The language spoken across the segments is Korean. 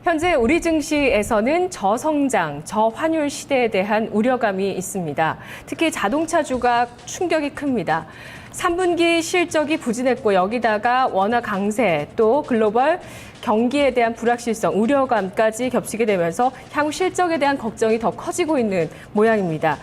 현재 우리 증시에서는 저성장, 저환율 시대에 대한 우려감이 있습니다. 특히 자동차주가 충격이 큽니다. 3분기 실적이 부진했고 여기다가 원화 강세 또 글로벌 경기에 대한 불확실성, 우려감까지 겹치게 되면서 향후 실적에 대한 걱정이 더 커지고 있는 모양입니다.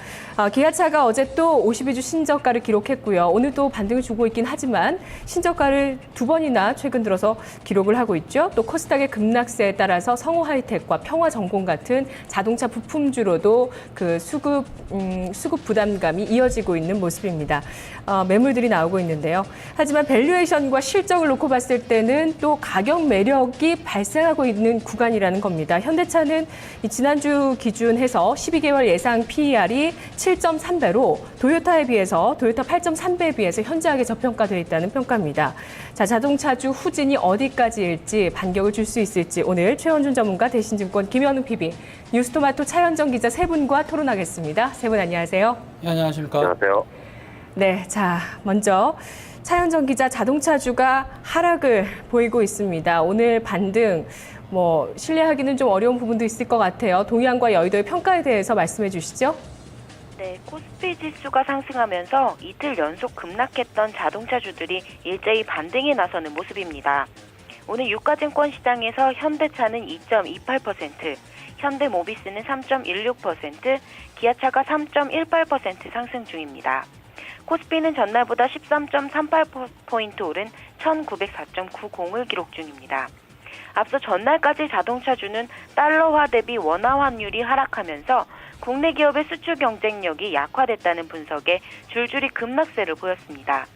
기아차가 어제 또 52주 신저가를 기록했고요. 오늘 또 반등을 주고 있긴 하지만 신저가를 두 번이나 최근 들어서 기록을 하고 있죠. 또 코스닥의 급락세에 따라서 성호하이텍과 평화전공 같은 자동차 부품주로도 그 수급 부담감이 이어지고 있는 모습입니다. 매물들이 나오고 있는데요. 하지만 밸류에이션과 실적을 놓고 봤을 때는 또 가격 매력이 발생하고 있는 구간이라는 겁니다. 현대차는 지난주 기준해서 12개월 예상 PER이 7.3배로 도요타에 비해서 도요타 8.3배에 비해서 현저하게 저평가되어 있다는 평가입니다. 자, 자동차주 후진이 어디까지일지 반격을 줄 수 있을지 오늘 최원준 전문가 대신증권 김현우 PB, 뉴스토마토 차현정 기자 세 분과 토론하겠습니다. 세 분 안녕하세요. 네, 안녕하십니까. 안녕하세요. 네, 자 먼저 차현정 기자, 자동차주가 하락을 보이고 있습니다. 오늘 반등 신뢰하기는 좀 어려운 부분도 있을 것 같아요. 동해안과 여의도의 평가에 대해서 말씀해 주시죠. 네, 코스피 지수가 상승하면서 이틀 연속 급락했던 자동차주들이 일제히 반등에 나서는 모습입니다. 오늘 유가증권 시장에서 현대차는 2.28%, 현대모비스는 3.16%, 기아차가 3.18% 상승 중입니다. 코스피는 전날보다 13.38포인트 오른 1904.90을 기록 중입니다. 앞서 전날까지 자동차주는 달러화 대비 원화 환율이 하락하면서 국내 기업의 수출 경쟁력이 약화됐다는 분석에 줄줄이 급락세를 보였습니다.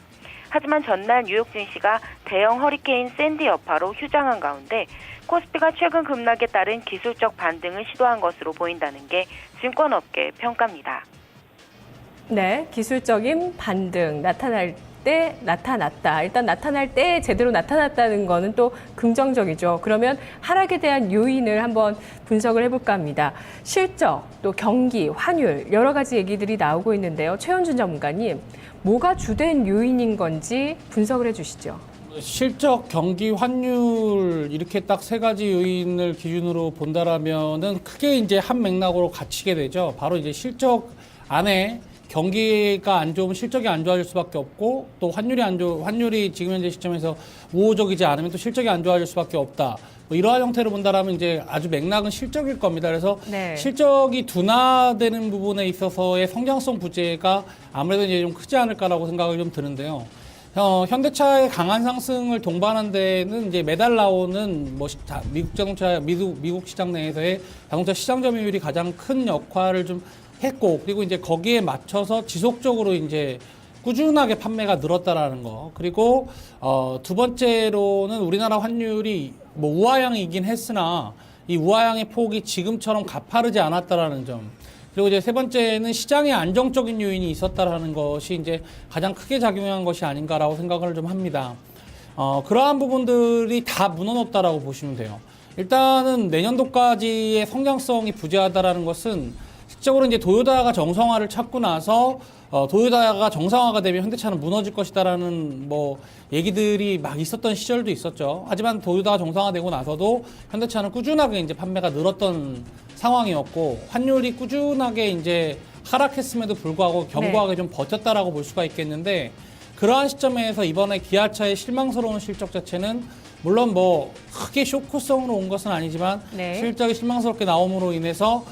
하지만 전날 뉴욕 증시가 대형 허리케인 샌디 여파로 휴장한 가운데 코스피가 최근 급락에 따른 기술적 반등을 시도한 것으로 보인다는 게 증권업계의 평가입니다. 네, 기술적인 반등 나타날 때 나타났다. 일단 나타날 때 제대로 나타났다는 거는 또 긍정적이죠. 그러면 하락에 대한 요인을 한번 분석을 해볼까 합니다. 실적, 또 경기, 환율 여러 가지 얘기들이 나오고 있는데요. 최현준 전문가님, 뭐가 주된 요인인 건지 분석을 해주시죠. 실적, 경기, 환율 이렇게 딱 세 가지 요인을 기준으로 본다라면은 크게 이제 한 맥락으로 갇히게 되죠. 바로 이제 실적 안에 경기가 안 좋으면 실적이 안 좋아질 수밖에 없고 또 환율이 지금 현재 시점에서 우호적이지 않으면 또 실적이 안 좋아질 수밖에 없다. 이러한 형태로 본다라면 이제 아주 맥락은 실적일 겁니다. 그래서 네. 실적이 둔화되는 부분에 있어서의 성장성 부재가 아무래도 이제 좀 크지 않을까라고 생각을 좀 드는데요. 현대차의 강한 상승을 동반한 데는 이제 매달 나오는 미국 시장 내에서의 자동차 시장 점유율이 가장 큰 역할을 좀 했고, 그리고 이제 거기에 맞춰서 지속적으로 이제 꾸준하게 판매가 늘었다라는 거. 그리고 두 번째로는 우리나라 환율이 우하향이긴 했으나 이 우하향의 폭이 지금처럼 가파르지 않았다라는 점. 그리고 이제 세 번째는 시장에 안정적인 요인이 있었다라는 것이 이제 가장 크게 작용한 것이 아닌가라고 생각을 좀 합니다. 그러한 부분들이 다 무너졌다라고 보시면 돼요. 일단은 내년도까지의 성장성이 부재하다라는 것은 실적으로 이제 도요타가 정상화를 찾고 나서 도요타가 정상화가 되면 현대차는 무너질 것이다라는 얘기들이 막 있었던 시절도 있었죠. 하지만 도요타가 정상화되고 나서도 현대차는 꾸준하게 이제 판매가 늘었던 상황이었고 환율이 꾸준하게 이제 하락했음에도 불구하고 견고하게 좀 버텼다라고 볼 수가 있겠는데 그러한 시점에서 이번에 기아차의 실망스러운 실적 자체는 물론 크게 쇼크성으로 온 것은 아니지만 실적이 실망스럽게 나옴으로 인해서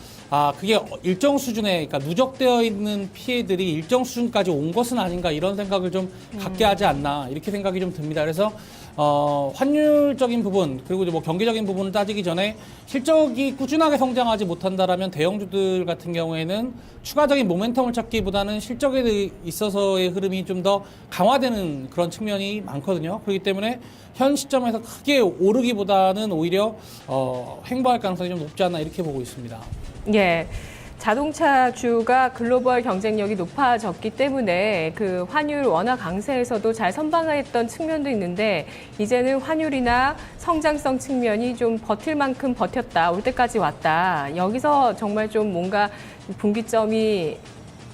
그게 일정 수준의, 그러니까 누적되어 있는 피해들이 일정 수준까지 온 것은 아닌가 이런 생각을 좀 갖게 하지 않나 이렇게 생각이 좀 듭니다. 그래서 환율적인 부분 그리고 이제 경기적인 부분을 따지기 전에 실적이 꾸준하게 성장하지 못한다라면 대형주들 같은 경우에는 추가적인 모멘텀을 찾기보다는 실적에 있어서의 흐름이 좀 더 강화되는 그런 측면이 많거든요. 그렇기 때문에 현 시점에서 크게 오르기보다는 오히려 횡보할 가능성이 좀 높지 않나 이렇게 보고 있습니다. 예. 자동차주가 글로벌 경쟁력이 높아졌기 때문에 그 환율 원화 강세에서도 잘 선방했던 측면도 있는데 이제는 환율이나 성장성 측면이 좀 버틸 만큼 버텼다, 올 때까지 왔다. 여기서 정말 좀 뭔가 분기점이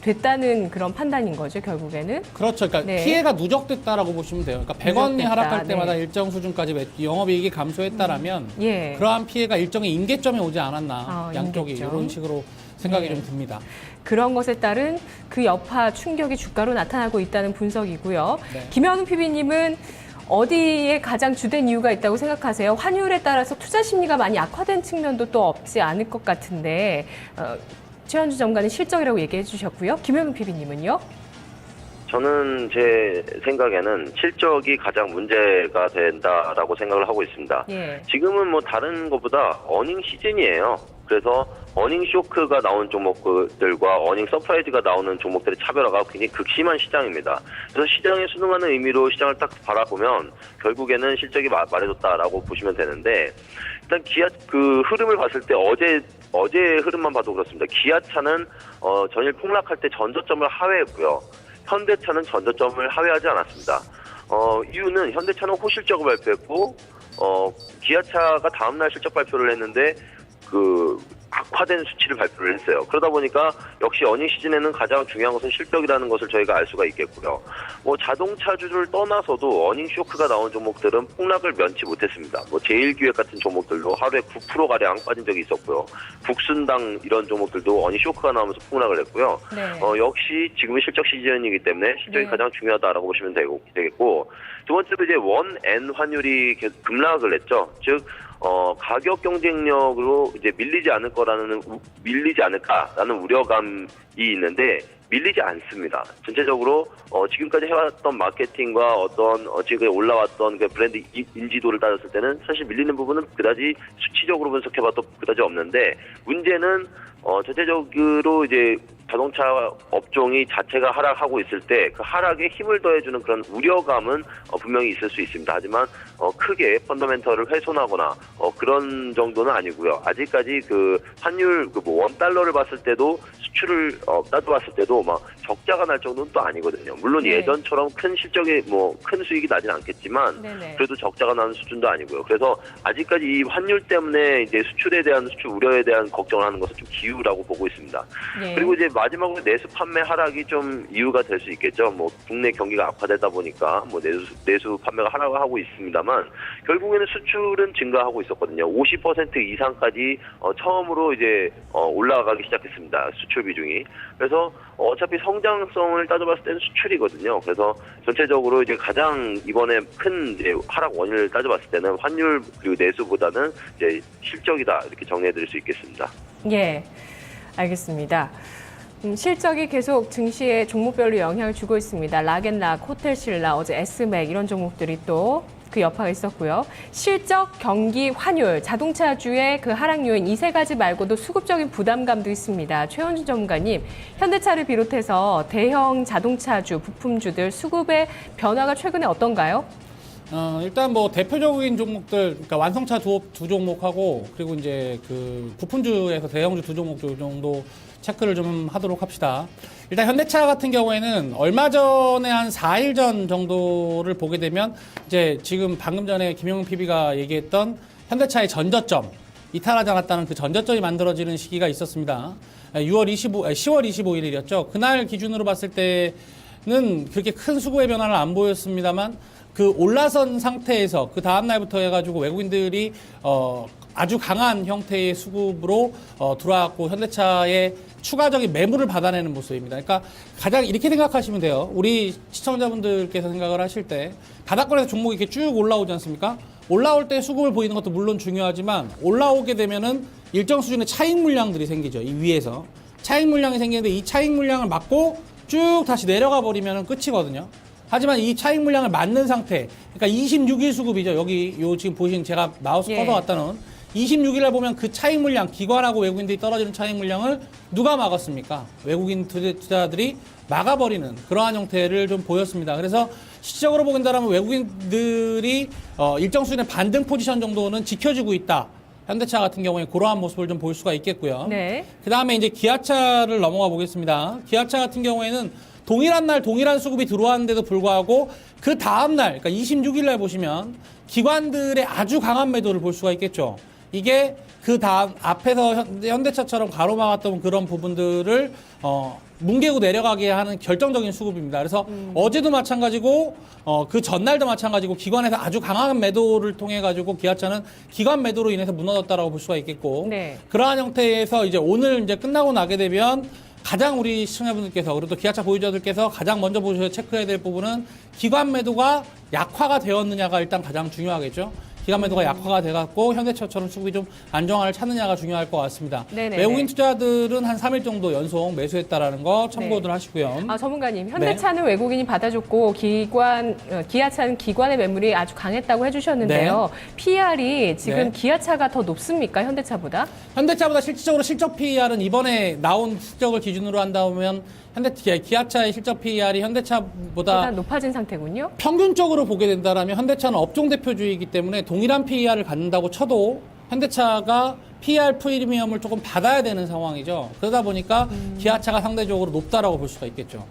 됐다는 그런 판단인 거죠, 결국에는. 그렇죠. 그러니까 네. 피해가 누적됐다라고 보시면 돼요. 그러니까 100원이 누적됐다. 하락할 때마다 네. 일정 수준까지 영업이익이 감소했다라면 예. 그러한 피해가 일정의 임계점에 오지 않았나 양쪽이 임계점. 이런 식으로 생각이 네. 좀 듭니다. 그런 것에 따른 그 여파 충격이 주가로 나타나고 있다는 분석이고요. 네. 김현우 PB님은 어디에 가장 주된 이유가 있다고 생각하세요? 환율에 따라서 투자 심리가 많이 악화된 측면도 또 없지 않을 것 같은데 최현주 전문가는 실적이라고 얘기해 주셨고요. 김현우 PB님은요? 저는 제 생각에는 실적이 가장 문제가 된다라고 생각을 하고 있습니다. 예. 지금은 뭐 다른 것보다 어닝 시즌이에요. 그래서 어닝 쇼크가 나온 종목들과 어닝 서프라이즈가 나오는 종목들의 차별화가 굉장히 극심한 시장입니다. 그래서 시장에 순응하는 의미로 시장을 딱 바라보면 결국에는 실적이 말해줬다라고 보시면 되는데, 일단 기아 그 흐름을 봤을 때 어제 흐름만 봐도 그렇습니다. 기아차는 전일 폭락할 때 전저점을 하회했고요. 현대차는 전저점을 하회하지 않았습니다. 이유는 현대차는 호실적을 발표했고, 기아차가 다음날 실적 발표를 했는데, 악화된 수치를 발표를 했어요. 그러다 보니까 역시 어닝 시즌에는 가장 중요한 것은 실적이라는 것을 저희가 알 수가 있겠고요. 뭐 자동차주를 떠나서도 어닝 쇼크가 나온 종목들은 폭락을 면치 못했습니다. 뭐 제일기획 같은 종목들도 하루에 9%가량 빠진 적이 있었고요. 국순당 이런 종목들도 어닝 쇼크가 나오면서 폭락을 했고요. 네. 역시 지금은 실적 시즌이기 때문에 실적이 네. 가장 중요하다라고 보시면 되겠고, 두 번째로 이제 원-엔 환율이 계속 급락을 했죠. 즉 가격 경쟁력으로 이제 밀리지 않을까라는 우려감이 있는데 밀리지 않습니다. 전체적으로 지금까지 해왔던 마케팅과 어떤 지금 올라왔던 그 브랜드 인지도를 따졌을 때는 사실 밀리는 부분은 그다지 수치적으로 분석해봐도 그다지 없는데, 문제는 전체적으로 이제 자동차 업종이 자체가 하락하고 있을 때 그 하락에 힘을 더해주는 그런 우려감은 분명히 있을 수 있습니다. 하지만 크게 펀더멘털을 훼손하거나 그런 정도는 아니고요. 아직까지 그 환율 뭐 $1를 봤을 때도 수출을 따져봤을 때도 막 적자가 날 정도는 또 아니거든요. 물론 네. 예전처럼 큰 실적이 큰 수익이 나진 않겠지만 네네. 그래도 적자가 나는 수준도 아니고요. 그래서 아직까지 이 환율 때문에 이제 수출 우려에 대한 걱정을 하는 것은 좀 기우라고 보고 있습니다. 예. 그리고 이제 마지막으로 내수 판매 하락이 좀 이유가 될 수 있겠죠. 뭐 국내 경기가 악화되다 보니까 뭐 내수 판매가 하락하고 있습니다만 결국에는 수출은 증가하고 있었거든요. 50% 이상까지 처음으로 이제 올라가기 시작했습니다. 수출 비중이. 그래서 어차피 성장성을 따져봤을 때는 수출이거든요. 그래서 전체적으로 이제 가장 이번에 큰 이제 하락 원인을 따져봤을 때는 환율 그리고 내수보다는 이제 실적이다, 이렇게 정리해드릴 수 있겠습니다. 예, 알겠습니다. 실적이 계속 증시에 종목별로 영향을 주고 있습니다. 락앤락, 호텔신라, 어제 S맥 이런 종목들이 또 그 여파가 있었고요. 실적, 경기, 환율, 자동차주의 그 하락 요인 이 세 가지 말고도 수급적인 부담감도 있습니다. 최현준 전문가님, 현대차를 비롯해서 대형 자동차주, 부품주들 수급의 변화가 최근에 어떤가요? 일단 뭐 대표적인 종목들, 그러니까 완성차 두 종목하고 그리고 이제 그 부품주에서 대형주 두 종목 정도 체크를 좀 하도록 합시다. 일단 현대차 같은 경우에는 얼마 전에 한 4일 전 정도를 보게 되면 이제 지금 방금 전에 김용훈 PB가 얘기했던 현대차의 전저점, 이탈하지 않았다는 그 전저점이 만들어지는 시기가 있었습니다. 10월 25일이었죠. 그날 기준으로 봤을 때는 그렇게 큰 수급의 변화를 안 보였습니다만 그 올라선 상태에서 그 다음 날부터 해가지고 외국인들이 아주 강한 형태의 수급으로 들어왔고 현대차의 추가적인 매물을 받아내는 모습입니다. 그러니까 가장 이렇게 생각하시면 돼요. 우리 시청자분들께서 생각을 하실 때 바닥권에서 종목이 이렇게 쭉 올라오지 않습니까? 올라올 때 수급을 보이는 것도 물론 중요하지만 올라오게 되면은 일정 수준의 차익 물량들이 생기죠. 이 위에서 차익 물량이 생기는데 이 차익 물량을 막고 쭉 다시 내려가 버리면은 끝이거든요. 하지만 이 차익 물량을 맞는 상태, 그러니까 26일 수급이죠. 여기 요 지금 보신 제가 마우스 커서 갖다 놓은 26일날 보면 그 차익 물량, 기관하고 외국인들이 떨어지는 차익 물량을 누가 막았습니까? 외국인 투자자들이 막아버리는 그러한 형태를 좀 보였습니다. 그래서 시적으로 보긴다면 외국인들이 일정 수준의 반등 포지션 정도는 지켜주고 있다. 현대차 같은 경우에 그러한 모습을 좀 볼 수가 있겠고요. 네. 그 다음에 이제 기아차를 넘어가 보겠습니다. 기아차 같은 경우에는 동일한 날 동일한 수급이 들어왔는데도 불구하고 그 다음 날, 그러니까 26일 날 보시면 기관들의 아주 강한 매도를 볼 수가 있겠죠. 이게 그 다음 앞에서 현대차처럼 가로막았던 그런 부분들을 뭉개고 내려가게 하는 결정적인 수급입니다. 그래서 어제도 마찬가지고 그 전날도 마찬가지고 기관에서 아주 강한 매도를 통해 가지고 기아차는 기관 매도로 인해서 무너졌다라고 볼 수가 있겠고 네. 그러한 형태에서 이제 오늘 이제 끝나고 나게 되면 가장 우리 시청자분들께서 그리고 또 기아차 보유자들께서 가장 먼저 보셔야 체크해야 될 부분은 기관 매도가 약화가 되었느냐가 일단 가장 중요하겠죠. 기관 매도가 약화가 돼갖고 현대차처럼 수급이 좀 안정화를 찾느냐가 중요할 것 같습니다. 네네네. 외국인 투자들은 한 3일 정도 연속 매수했다라는 거 참고들 하시고요. 전문가님, 현대차는 외국인이 받아줬고 기아차는 기관의 매물이 아주 강했다고 해주셨는데요. PER이 지금 네. 기아차가 더 높습니까? 현대차보다? 현대차보다 실질적으로 실적 PER은 이번에 나온 실적을 기준으로 한다면 기아차의 실적 PER이 현대차보다 보다 높아진 상태군요. 평균적으로 보게 된다면 현대차는 업종 대표주이기 때문에 동일한 PER을 갖는다고 쳐도 현대차가 PER 프리미엄을 조금 받아야 되는 상황이죠. 그러다 보니까 기아차가 상대적으로 높다라고 볼 수가 있겠죠.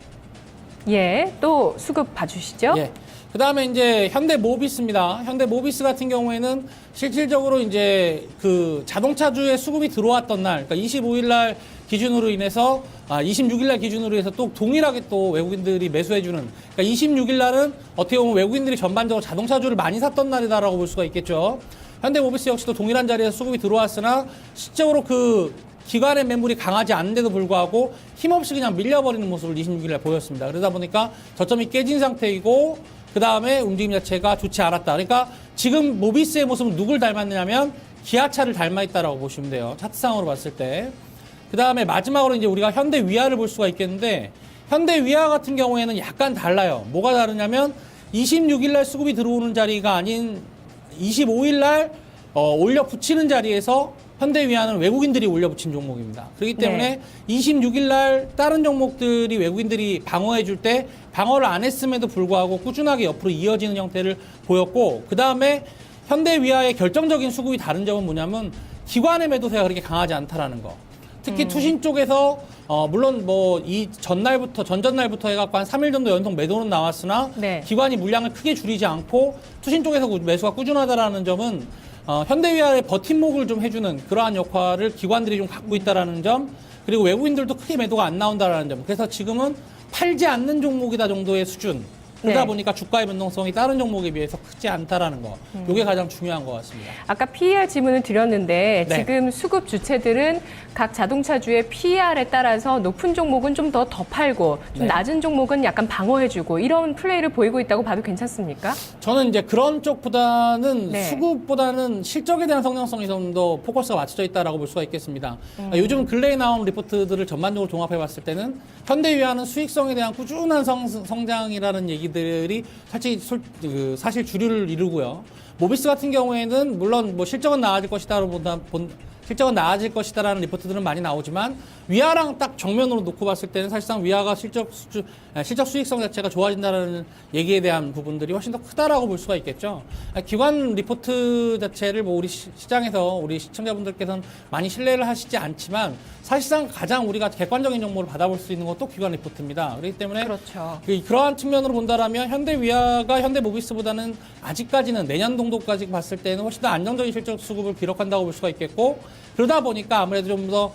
예, 또 수급 봐주시죠. 예. 그 다음에 이제 현대모비스입니다. 현대모비스 같은 경우에는 실질적으로 이제 그 자동차주의 수급이 들어왔던 날, 그러니까 25일 날 기준으로 인해서 26일 날 기준으로 해서 또 동일하게 또 외국인들이 매수해주는, 그러니까 26일 날은 어떻게 보면 외국인들이 전반적으로 자동차주를 많이 샀던 날이다라고 볼 수가 있겠죠. 현대모비스 역시도 동일한 자리에서 수급이 들어왔으나 실적으로 그 기관의 매물이 강하지 않은데도 불구하고 힘없이 그냥 밀려버리는 모습을 26일 날 보였습니다. 그러다 보니까 저점이 깨진 상태이고 그 다음에 움직임 자체가 좋지 않았다. 그러니까 지금 모비스의 모습은 누굴 닮았느냐면 기아차를 닮아있다라고 보시면 돼요. 차트상으로 봤을 때. 그 다음에 마지막으로 이제 우리가 현대위아를 볼 수가 있겠는데 현대위아 같은 경우에는 약간 달라요. 뭐가 다르냐면 26일 날 수급이 들어오는 자리가 아닌 25일 날 올려 붙이는 자리에서 현대위아는 외국인들이 올려 붙인 종목입니다. 그렇기 때문에 26일 날 다른 종목들이 외국인들이 방어해 줄 때 방어를 안 했음에도 불구하고 꾸준하게 옆으로 이어지는 형태를 보였고 그 다음에 현대위아의 결정적인 수급이 다른 점은 뭐냐면 기관의 매도세가 그렇게 강하지 않다라는 거. 특히 투신 쪽에서 물론 뭐 이 전전날부터 해갖고 한 3일 정도 연속 매도는 나왔으나 네. 기관이 물량을 크게 줄이지 않고 투신 쪽에서 매수가 꾸준하다라는 점은 현대위아의 버팀목을 좀 해주는 그러한 역할을 기관들이 좀 갖고 있다라는 점, 그리고 외국인들도 크게 매도가 안 나온다라는 점. 그래서 지금은 팔지 않는 종목이다 정도의 수준. 그러다 네. 보니까 주가의 변동성이 다른 종목에 비해서 크지 않다라는 거. 이게 가장 중요한 것 같습니다. 아까 PER 지문을 드렸는데 네. 지금 수급 주체들은 각 자동차주의 PER에 따라서 높은 종목은 좀 더 팔고 좀 네. 낮은 종목은 약간 방어해주고 이런 플레이를 보이고 있다고 봐도 괜찮습니까? 저는 이제 그런 쪽보다는 네. 수급보다는 실적에 대한 성장성이 좀 더 포커스가 맞춰져 있다라고 볼 수가 있겠습니다. 요즘 근래에 나온 리포트들을 전반적으로 종합해 봤을 때는 현대위아는 수익성에 대한 꾸준한 성장이라는 얘기들이 사실 주류를 이루고요. 모비스 같은 경우에는 물론 뭐 실적은 나아질 것이다라는 리포트들은 많이 나오지만 위아랑 딱 정면으로 놓고 봤을 때는 사실상 위아가 실적 수익성 자체가 좋아진다는 얘기에 대한 부분들이 훨씬 더 크다라고 볼 수가 있겠죠. 기관 리포트 자체를 뭐 우리 시장에서 우리 시청자분들께서는 많이 신뢰를 하시지 않지만 사실상 가장 우리가 객관적인 정보를 받아볼 수 있는 것도 기관 리포트입니다. 그렇기 때문에 그렇죠. 그러한 측면으로 본다라면 현대위아가 현대모비스보다는 아직까지는 내년 정도까지 봤을 때는 훨씬 더 안정적인 실적 수급을 기록한다고 볼 수가 있겠고 그러다 보니까 아무래도 좀 더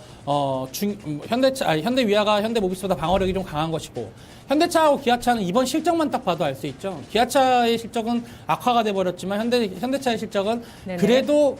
현대위아가 현대모비스보다 방어력이 좀 강한 것이고 현대차하고 기아차는 이번 실적만 딱 봐도 알 수 있죠. 기아차의 실적은 악화가 돼버렸지만 현대차의 실적은 네네. 그래도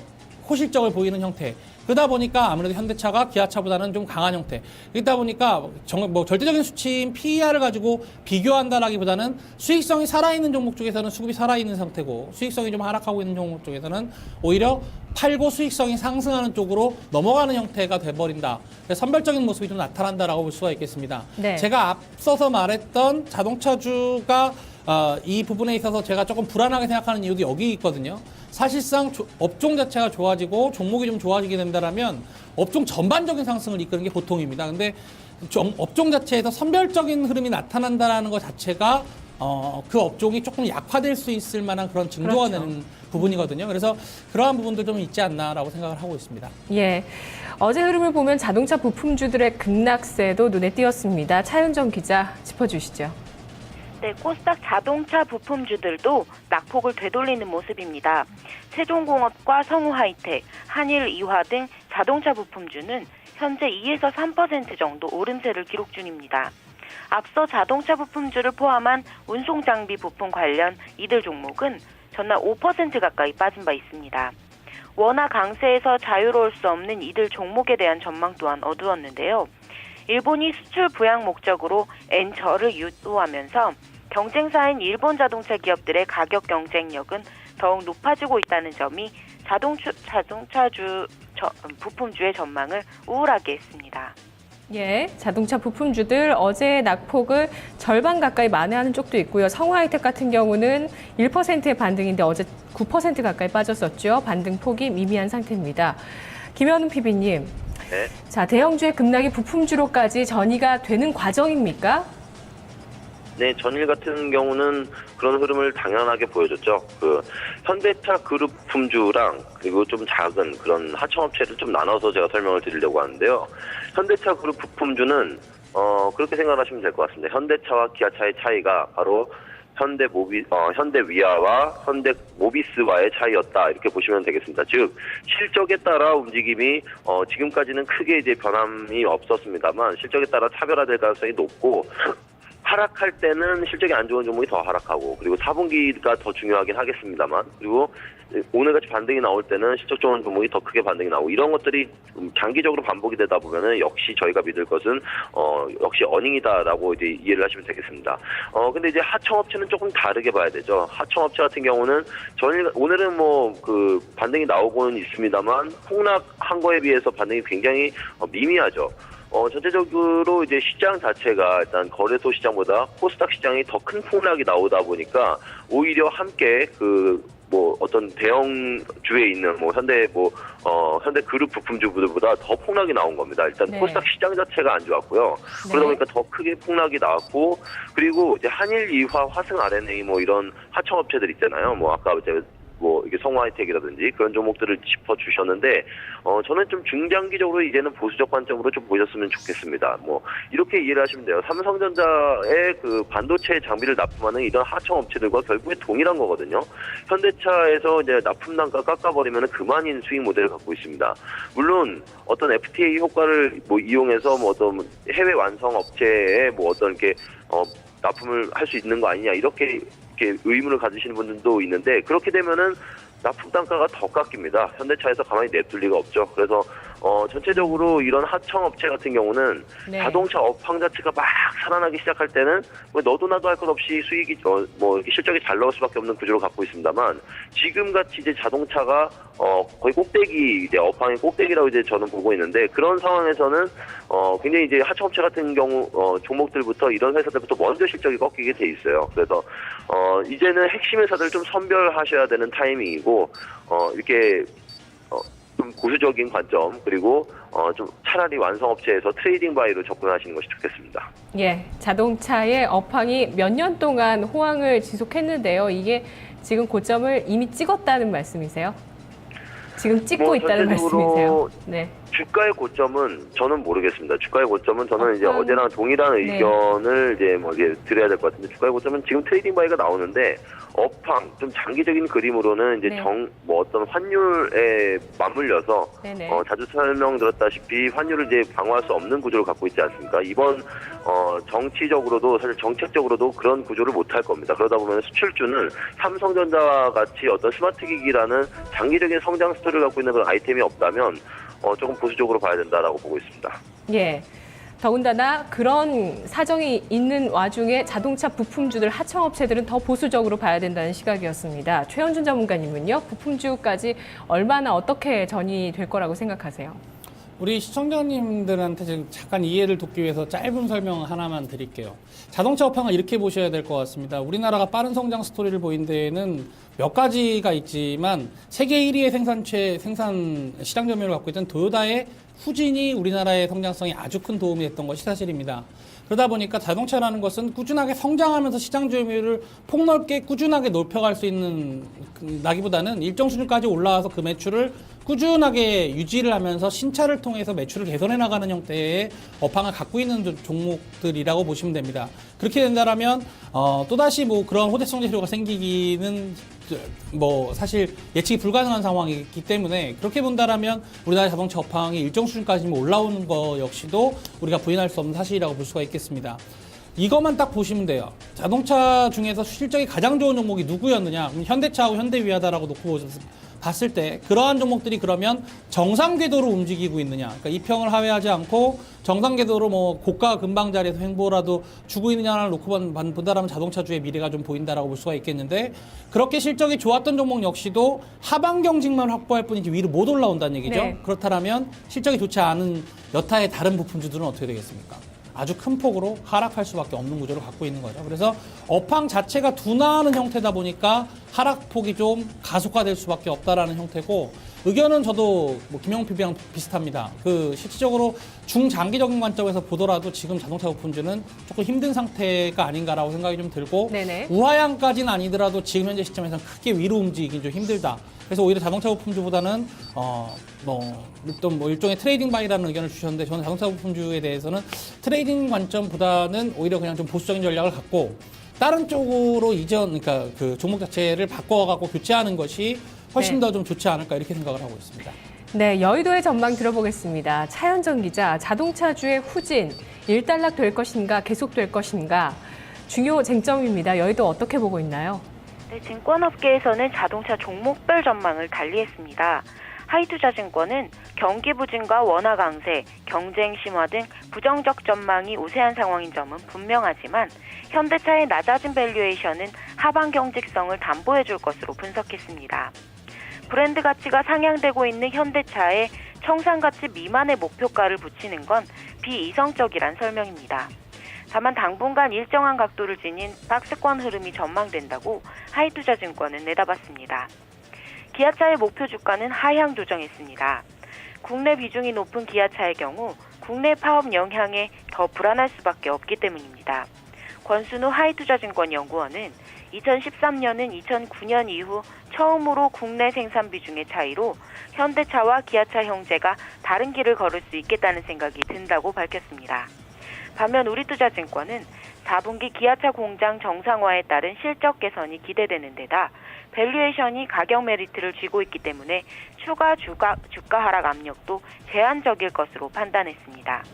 호실적을 보이는 형태. 그러다 보니까 아무래도 현대차가 기아차보다는 좀 강한 형태. 그러다 보니까 뭐 절대적인 수치인 PER을 가지고 비교한다라기보다는 수익성이 살아있는 종목 쪽에서는 수급이 살아있는 상태고 수익성이 좀 하락하고 있는 종목 쪽에서는 오히려 팔고 수익성이 상승하는 쪽으로 넘어가는 형태가 돼버린다. 그래서 선별적인 모습이 좀 나타난다라고 볼 수가 있겠습니다. 네. 제가 앞서서 말했던 자동차주가 이 부분에 있어서 제가 조금 불안하게 생각하는 이유도 여기 있거든요. 사실상 업종 자체가 좋아지고 종목이 좀 좋아지게 된다면 업종 전반적인 상승을 이끄는 게 보통입니다. 근데 업종 자체에서 선별적인 흐름이 나타난다는 것 자체가 그 업종이 조금 약화될 수 있을 만한 그런 징조가 그렇죠. 되는 부분이거든요. 그래서 그러한 부분들 좀 있지 않나라고 생각을 하고 있습니다. 예. 어제 흐름을 보면 자동차 부품주들의 급락세도 눈에 띄었습니다. 차윤정 기자 짚어주시죠. 네, 코스닥 자동차 부품주들도 낙폭을 되돌리는 모습입니다. 세종공업과 성우하이텍, 한일이화 등 자동차 부품주는 현재 2에서 3% 정도 오름세를 기록 중입니다. 앞서 자동차 부품주를 포함한 운송장비 부품 관련 이들 종목은 전날 5% 가까이 빠진 바 있습니다. 원화 강세에서 자유로울 수 없는 이들 종목에 대한 전망 또한 어두웠는데요. 일본이 수출 부양 목적으로 엔저를 유도하면서 경쟁사인 일본 자동차 기업들의 가격 경쟁력은 더욱 높아지고 있다는 점이 자동차주 부품주의 전망을 우울하게 했습니다. 예, 자동차 부품주들 어제 낙폭을 절반 가까이 만회하는 쪽도 있고요. 성우하이텍 같은 경우는 1%의 반등인데 어제 9% 가까이 빠졌었죠. 반등 폭이 미미한 상태입니다. 김현우 PB님, 네. 자, 대형주의 급락이 부품주로까지 전이가 되는 과정입니까? 네, 전일 같은 경우는 그런 흐름을 당연하게 보여줬죠. 현대차 그룹 부품주랑 그리고 좀 작은 그런 하청업체를 좀 나눠서 제가 설명을 드리려고 하는데요. 현대차 그룹 부품주는 그렇게 생각하시면 될 것 같습니다. 현대차와 기아차의 차이가 바로 현대위아와 현대모비스와의 차이였다, 이렇게 보시면 되겠습니다. 즉 실적에 따라 움직임이 지금까지는 크게 이제 변함이 없었습니다만 실적에 따라 차별화될 가능성이 높고, 하락할 때는 실적이 안 좋은 종목이 더 하락하고, 그리고 4분기가 더 중요하긴 하겠습니다만, 그리고 오늘같이 반등이 나올 때는 실적 좋은 종목이 더 크게 반등이 나오고, 이런 것들이 장기적으로 반복이 되다 보면은 역시 저희가 믿을 것은 역시 어닝이다라고 이제 이해를 하시면 되겠습니다. 근데 이제 하청업체는 조금 다르게 봐야 되죠. 하청업체 같은 경우는 오늘은 반등이 나오고는 있습니다만 폭락한 거에 비해서 반등이 굉장히 미미하죠. 전체적으로 이제 시장 자체가 일단 거래소 시장보다 코스닥 시장이 더 큰 폭락이 나오다 보니까 오히려 함께 어떤 대형주에 있는 현대 그룹 부품주들보다 더 폭락이 나온 겁니다. 일단 네. 코스닥 시장 자체가 안 좋았고요. 네. 그러다 보니까 더 크게 폭락이 나왔고, 그리고 이제 한일이화, 화승 RNA 이런 하청업체들 있잖아요. 아까 이제 이게 성우하이텍이라든지 그런 종목들을 짚어주셨는데, 저는 좀 중장기적으로 이제는 보수적 관점으로 좀 보셨으면 좋겠습니다. 이렇게 이해를 하시면 돼요. 삼성전자의 반도체 장비를 납품하는 이런 하청업체들과 결국에 동일한 거거든요. 현대차에서 이제 납품 단가 깎아버리면 그만인 수익 모델을 갖고 있습니다. 물론 어떤 FTA 효과를 이용해서 어떤 해외 완성 업체에 납품을 할 수 있는 거 아니냐, 이렇게 의문을 가지시는 분들도 있는데, 그렇게 되면은 납품 단가가 더 깎입니다. 현대차에서 가만히 냅둘 리가 없죠. 그래서 전체적으로 이런 하청업체 같은 경우는 네. 자동차 업황 자체가 막 살아나기 시작할 때는 너도 나도 할 것 없이 수익이 이렇게 실적이 잘 나올 수밖에 없는 구조를 갖고 있습니다만, 지금 같이 이제 자동차가 거의 꼭대기, 이제 업황의 꼭대기라고 이제 저는 보고 있는데, 그런 상황에서는 굉장히 이제 하청업체 같은 경우 종목들부터 이런 회사들부터 먼저 실적이 꺾이게 돼 있어요. 그래서 이제는 핵심 회사들 좀 선별하셔야 되는 타이밍이고, 이렇게 좀 보수적인 관점, 그리고 좀 차라리 완성업체에서 트레이딩 바이로 접근하시는 것이 좋겠습니다. 예, 자동차의 업황이 몇 년 동안 호황을 지속했는데요. 이게 지금 고점을 이미 찍었다는 말씀이세요? 지금 찍고 있다는 말씀이세요? 네. 주가의 고점은 저는 모르겠습니다. 주가의 고점은 저는 이제 어제랑 동일한 네. 의견을 이제 드려야 될 것 같은데, 주가의 고점은 지금 트레이딩 바이가 나오는데, 업황 좀 장기적인 그림으로는 이제 네. 어떤 환율에 맞물려서 네네. 자주 설명드렸다시피 환율을 이제 방어할 수 없는 구조를 갖고 있지 않습니까? 이번 정치적으로도 사실 정책적으로도 그런 구조를 못할 겁니다. 그러다 보면 수출주는 삼성전자와 같이 어떤 스마트 기기라는 장기적인 성장 스토리를 갖고 있는 그런 아이템이 없다면 조금 보수적으로 봐야 된다라고 보고 있습니다. 예. 더군다나 그런 사정이 있는 와중에 자동차 부품주들, 하청업체들은 더 보수적으로 봐야 된다는 시각이었습니다. 최현준 전문가님은요, 부품주까지 얼마나 어떻게 전이 될 거라고 생각하세요? 우리 시청자님들한테 지금 잠깐 이해를 돕기 위해서 짧은 설명 하나만 드릴게요. 자동차 업황을 이렇게 보셔야 될 것 같습니다. 우리나라가 빠른 성장 스토리를 보인 데에는 몇 가지가 있지만 세계 1위의 생산 시장 점유율을 갖고 있던 도요타의 후진이 우리나라의 성장성에 아주 큰 도움이 됐던 것이 사실입니다. 그러다 보니까 자동차라는 것은 꾸준하게 성장하면서 시장 점유율을 폭넓게 꾸준하게 높여갈 수 있는 나기보다는 일정 수준까지 올라와서 그 매출을 꾸준하게 유지를 하면서 신차를 통해서 매출을 개선해 나가는 형태의 업황을 갖고 있는 종목들이라고 보시면 됩니다. 그렇게 된다라면 또다시 뭐 그런 호재성 재료가 생기기는 뭐 사실 예측이 불가능한 상황이기 때문에 그렇게 본다라면 우리나라 자동차 업황이 일정 수준까지 올라오는 거 역시도 우리가 부인할 수 없는 사실이라고 볼 수가 있겠습니다. 이것만 딱 보시면 돼요. 자동차 중에서 실적이 가장 좋은 종목이 누구였느냐? 현대차하고 현대위아다라고 놓고 봤을 때 그러한 종목들이 그러면 정상 궤도로 움직이고 있느냐? 그러니까 이평을 하회하지 않고 정상 궤도로 뭐 고가 근방 자리에서 횡보라도 주고 있느냐를 놓고 본다라면 자동차주의 미래가 좀 보인다라고 볼 수가 있겠는데 그렇게 실적이 좋았던 종목 역시도 하방 경직만 확보할 뿐이지 위로 못 올라온다는 얘기죠. 네. 그렇다면 실적이 좋지 않은 여타의 다른 부품주들은 어떻게 되겠습니까? 아주 큰 폭으로 하락할 수밖에 없는 구조를 갖고 있는 거죠. 그래서 업황 자체가 둔화하는 형태다 보니까 하락폭이 좀 가속화될 수밖에 없다라는 형태고 의견은 저도 뭐 김영훈 PB랑 비슷합니다. 그 실질적으로 중장기적인 관점에서 보더라도 지금 자동차 부품주는 조금 힘든 상태가 아닌가라고 생각이 좀 들고 네네. 우하향까지는 아니더라도 지금 현재 시점에서는 크게 위로 움직이긴 좀 힘들다. 그래서 오히려 자동차 부품주보다는 뭐 일종의 트레이딩 바이라는 의견을 주셨는데 저는 자동차 부품주에 대해서는 트레이딩 관점보다는 오히려 그냥 좀 보수적인 전략을 갖고 다른 쪽으로 그러니까 그 종목 자체를 바꿔갖고 교체하는 것이 훨씬 네. 더 좀 좋지 않을까 이렇게 생각을 하고 있습니다. 네, 여의도의 전망 들어보겠습니다. 차현정 기자, 자동차주의 후진 일단락 될 것인가 계속될 것인가 중요 쟁점입니다. 여의도 어떻게 보고 있나요? 네, 증권업계에서는 자동차 종목별 전망을 달리했습니다. 하이투자증권은 경기 부진과 원화 강세, 경쟁 심화 등 부정적 전망이 우세한 상황인 점은 분명하지만 현대차의 낮아진 밸류에이션은 하방 경직성을 담보해 줄 것으로 분석했습니다. 브랜드 가치가 상향되고 있는 현대차에 청산가치 미만의 목표가를 붙이는 건 비이성적이란 설명입니다. 다만 당분간 일정한 각도를 지닌 박스권 흐름이 전망된다고 하이투자증권은 내다봤습니다. 기아차의 목표 주가는 하향 조정했습니다. 국내 비중이 높은 기아차의 경우 국내 파업 영향에 더 불안할 수밖에 없기 때문입니다. 권순우 하이투자증권 연구원은 2013년은 2009년 이후 처음으로 국내 생산 비중의 차이로 현대차와 기아차 형제가 다른 길을 걸을 수 있겠다는 생각이 든다고 밝혔습니다. 반면 우리투자증권은 4분기 기아차 공장 정상화에 따른 실적 개선이 기대되는 데다 밸류에이션이 가격 메리트를 쥐고 있기 때문에 추가 주가 하락 압력도 제한적일 것으로 판단했습니다.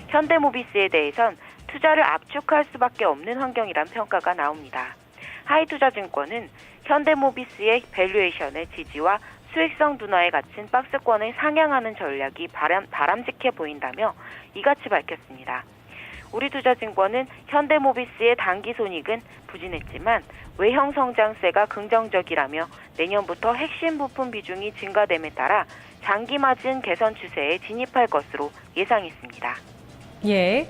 현대모비스에 대해선 투자를 압축할 수밖에 없는 환경이란 평가가 나옵니다. 하이투자증권은 현대모비스의 밸류에이션의 지지와 수익성 둔화에 갇힌 박스권을 상향하는 전략이 바람직해 보인다며 이같이 밝혔습니다. 우리투자증권은 현대모비스의 단기손익은 부진했지만 외형 성장세가 긍정적이라며 내년부터 핵심 부품 비중이 증가됨에 따라 장기 마진 개선 추세에 진입할 것으로 예상했습니다. 예.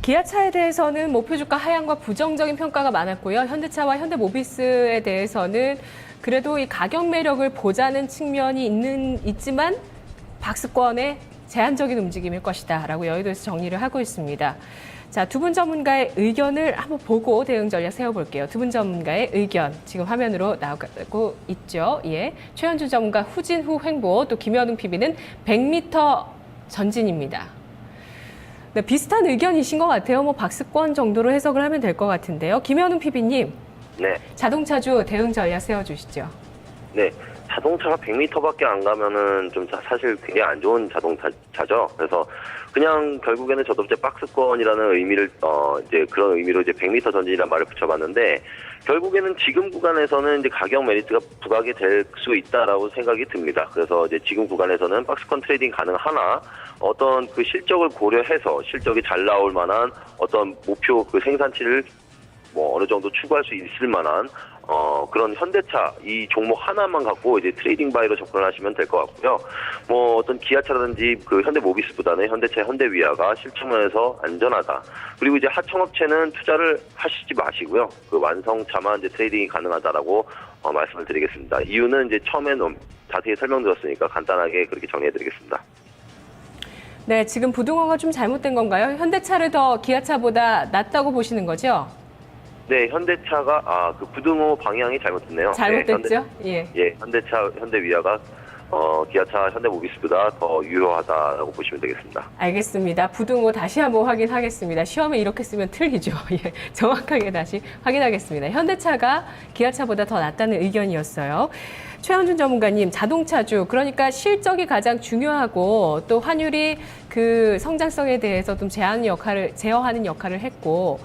기아차에 대해서는 목표 주가 하향과 부정적인 평가가 많았고요. 현대차와 현대모비스에 대해서는 그래도 이 가격 매력을 보자는 측면이 있지만 박스권의 제한적인 움직임일 것이다라고 여의도에서 정리를 하고 있습니다. 자, 두 분 전문가의 의견을 한번 보고 대응 전략 세워볼게요. 두 분 전문가의 의견 지금 화면으로 나오고 있죠. 예, 최현주 전문가 후진 후 횡보, 또 김현웅 PB는 100m 전진입니다. 네, 비슷한 의견이신 것 같아요. 뭐 박스권 정도로 해석을 하면 될 것 같은데요. 김현웅 PB님, 네. 자동차주 대응 전략 세워주시죠. 네. 자동차가 100m밖에 안 가면은 좀 사실 굉장히 안 좋은 자동차죠. 그래서 그냥 결국에는 저도 이제 박스권이라는 의미를 이제 그런 의미로 이제 100m 전진이라는 말을 붙여봤는데 결국에는 지금 구간에서는 이제 가격 메리트가 부각이 될 수 있다라고 생각이 듭니다. 그래서 이제 지금 구간에서는 박스권 트레이딩 가능하나 어떤 그 실적을 고려해서 실적이 잘 나올 만한 어떤 목표 그 생산치를 뭐 어느 정도 추구할 수 있을 만한 그런 현대차 이 종목 하나만 갖고 이제 트레이딩 바이로 접근을 하시면 될 것 같고요. 뭐 어떤 기아차라든지 그 현대모비스보다는 현대차, 현대위아가 실적면에서 안전하다. 그리고 이제 하청업체는 투자를 하시지 마시고요. 그 완성차만 이제 트레이딩이 가능하다라고 말씀을 드리겠습니다. 이유는 이제 처음에 자세히 설명드렸으니까 간단하게 그렇게 정리해드리겠습니다. 네, 지금 부등호가 좀 잘못된 건가요? 현대차를 더 기아차보다 낫다고 보시는 거죠? 네, 현대차가 그 부등호 방향이 잘못됐네요. 잘못됐죠? 네, 현대차, 현대위아가 기아차, 현대모비스보다 더 유효하다라고 보시면 되겠습니다. 알겠습니다. 부등호 다시 한번 확인하겠습니다. 시험에 이렇게 쓰면 틀리죠. 예, 정확하게 다시 확인하겠습니다. 현대차가 기아차보다 더 낫다는 의견이었어요. 최현준 전문가님, 자동차주, 그러니까 실적이 가장 중요하고 또 환율이 그 성장성에 대해서 좀 제어하는 역할을 했고,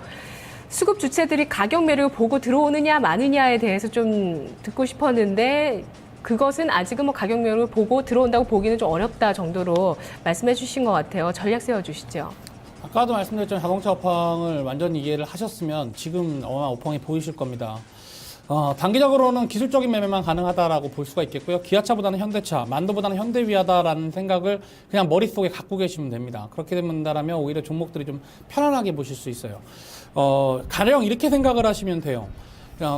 수급 주체들이 가격 매력을 보고 들어오느냐 마느냐에 대해서 좀 듣고 싶었는데, 그것은 아직은 뭐 가격 매력을 보고 들어온다고 보기는 좀 어렵다 정도로 말씀해 주신 것 같아요. 전략 세워주시죠. 아까도 말씀드렸지만 자동차 업황을 완전히 이해를 하셨으면 지금 어마어마한 업황이 보이실 겁니다. 단기적으로는 기술적인 매매만 가능하다라고 볼 수가 있겠고요. 기아차보다는 현대차, 만도보다는 현대위하다라는 생각을 그냥 머릿속에 갖고 계시면 됩니다. 그렇게 된다면 오히려 종목들이 좀 편안하게 보실 수 있어요. 가령 이렇게 생각을 하시면 돼요.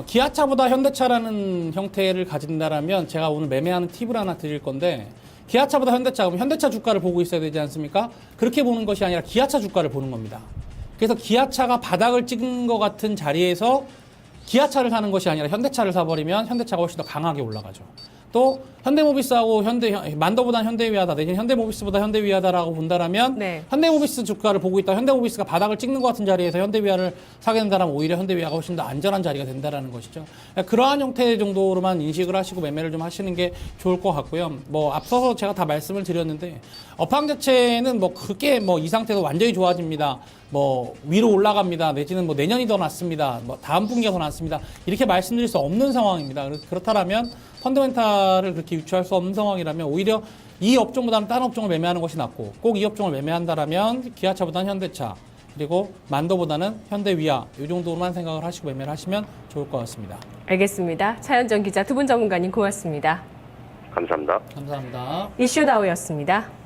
기아차보다 현대차라는 형태를 가진다라면 제가 오늘 매매하는 팁을 하나 드릴 건데, 기아차보다 현대차, 그럼 현대차 주가를 보고 있어야 되지 않습니까? 그렇게 보는 것이 아니라 기아차 주가를 보는 겁니다. 그래서 기아차가 바닥을 찍은 것 같은 자리에서 기아차를 사는 것이 아니라 현대차를 사버리면 현대차가 훨씬 더 강하게 올라가죠. 또 현대모비스하고 만도보다 현대위하다 내지는 현대모비스보다 현대위하다라고 본다라면 네. 현대모비스 주가를 보고 있다. 현대모비스가 바닥을 찍는 것 같은 자리에서 현대위하를 사게 된다면 오히려 현대위하가 훨씬 더 안전한 자리가 된다라는 것이죠. 그러한 형태 정도로만 인식을 하시고 매매를 좀 하시는 게 좋을 것 같고요. 뭐 앞서서 제가 다 말씀을 드렸는데 업황 자체는 뭐 그게 뭐 이 상태에서 완전히 좋아집니다. 뭐 위로 올라갑니다. 내지는 뭐 내년이 더 낫습니다. 뭐 다음 분기가 더 낫습니다. 이렇게 말씀드릴 수 없는 상황입니다. 그렇다면 펀더멘탈을 그렇게 유추할 수 없는 상황이라면 오히려 이 업종보다는 다른 업종을 매매하는 것이 낫고, 꼭 이 업종을 매매한다라면 기아차보다는 현대차, 그리고 만도보다는 현대위아, 이 정도로만 생각을 하시고 매매를 하시면 좋을 것 같습니다. 알겠습니다. 차현정 기자, 두 분 전문가님 고맙습니다. 감사합니다. 감사합니다. 이슈다우였습니다.